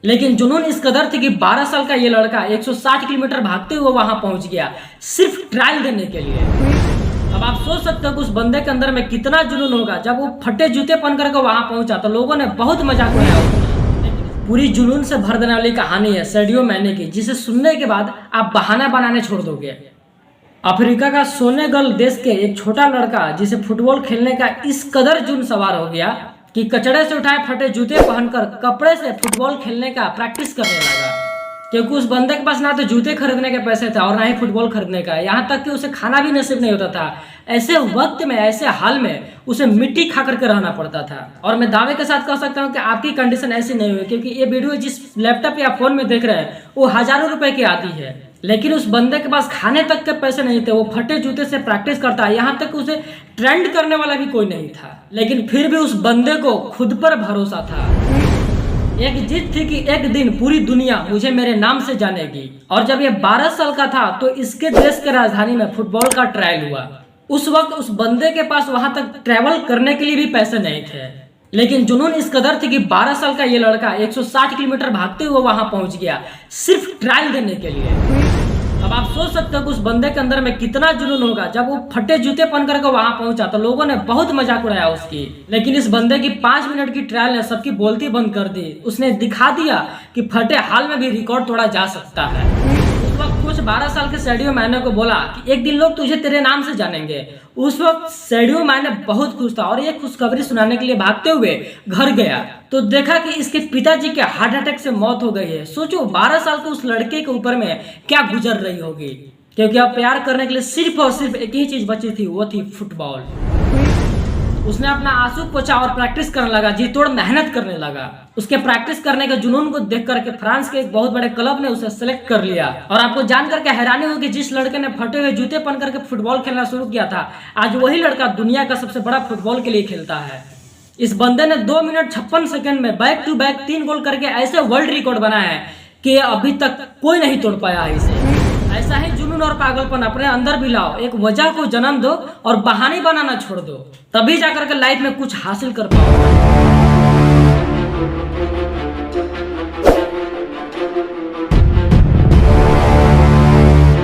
लेकिन जुनून इस कदर थी कि 12 साल का ये लड़का 160 किलोमीटर भागते हुए वहां पहुंच गया सिर्फ ट्रायल देने के लिए। अब आप सोच सकते हो कि उस बंदे के अंदर में कितना जुनून होगा। जब वो फटे जूते पहन करके वहां पहुंचा तो लोगों ने बहुत मजाक उड़ाया। पूरी जुनून से भर देने वाली कहानी है सेडियो मैने की, जिसे सुनने के बाद आप बहाना बनाने छोड़ दोगे। अफ्रीका का सोनेगल देश के एक छोटा लड़का जिसे फुटबॉल खेलने का इस कदर जुनून सवार हो गया कि कचड़े से उठाए फटे जूते पहनकर कपड़े से फुटबॉल खेलने का प्रैक्टिस करने लगा। क्योंकि उस बंदे के पास ना तो जूते खरीदने के पैसे थे और ना ही फुटबॉल खरीदने का, यहाँ तक कि उसे खाना भी नसीब नहीं होता था। ऐसे वक्त में, ऐसे हाल में उसे मिट्टी खा करके रहना पड़ता था। और मैं दावे के साथ कह सकता हूँ कि आपकी कंडीशन ऐसी नहीं हुई, क्योंकि ये वीडियो जिस लैपटॉप या फोन में देख रहे हैं वो हजारों रुपए की आती है, लेकिन उस बंदे के पास खाने तक के पैसे नहीं थे। वो फटे जूते से प्रैक्टिस करता है, यहाँ तक उसे ट्रेंड करने वाला भी कोई नहीं था, लेकिन फिर भी उस बंदे को खुद पर भरोसा था। एक जिद थी कि एक दिन पूरी दुनिया मुझे मेरे नाम से जानेगी। और जब ये 12 साल का था तो इसके देश के राजधानी में फुटबॉल का ट्रायल हुआ। उस वक्त उस बंदे के पास वहां तक ट्रैवल करने के लिए भी पैसे नहीं थे, लेकिन जुनून इस कदर थी कि 12 साल का ये लड़का 160 किलोमीटर भागते हुए वहां पहुंच गया सिर्फ ट्रायल देने के लिए। अब आप सोच सकते हो कि उस बंदे के अंदर में कितना जुनून होगा। जब वो फटे जूते पहन करके वहां पहुंचा तो लोगों ने बहुत मजाक उड़ाया उसकी। लेकिन इस बंदे की 5 मिनट की ट्रायल ने सबकी बोलती बंद कर दी। उसने दिखा दिया कि फटे हाल में भी रिकॉर्ड तोड़ा जा सकता है। उस वक्त कुछ 12 साल के सेडियो मैने को बोला कि एक दिन लोग तुझे तेरे नाम से जानेंगे। उस वक्त सेडियो मैने बहुत खुश था और ये खुशखबरी सुनाने के लिए भागते हुए घर गया तो देखा कि इसके पिताजी के हार्ट अटैक से मौत हो गई है। सोचो 12 साल के उस लड़के के ऊपर में क्या गुजर रही होगी, क्योंकि अब प्यार करने के लिए सिर्फ और सिर्फ एक ही चीज बची थी, वो थी फुटबॉल। उसने अपना आंसू पोंछा और प्रैक्टिस करने लगा, जी तोड़ मेहनत करने लगा। उसके प्रैक्टिस करने के जुनून को देख करके फ्रांस के एक बहुत बड़े क्लब ने उसे सेलेक्ट कर लिया। और आपको जान करके हैरानी होगी, जिस लड़के ने फटे हुए जूते पहन करके फुटबॉल खेलना शुरू किया था, आज वही लड़का दुनिया का सबसे बड़ा फुटबॉल के लिए खेलता है। इस बंदे ने 2 मिनट 56 सेकंड में बैक टू बैक 3 गोल करके ऐसे वर्ल्ड रिकॉर्ड बनाया है कि अभी तक कोई नहीं तोड़ पाया है इसे। ऐसा ही जुनून और पागलपन अपने अंदर भी लाओ, एक वजह को जन्म दो और बहाने बनाना छोड़ दो, तभी जाकर के लाइफ में कुछ हासिल कर पाओ।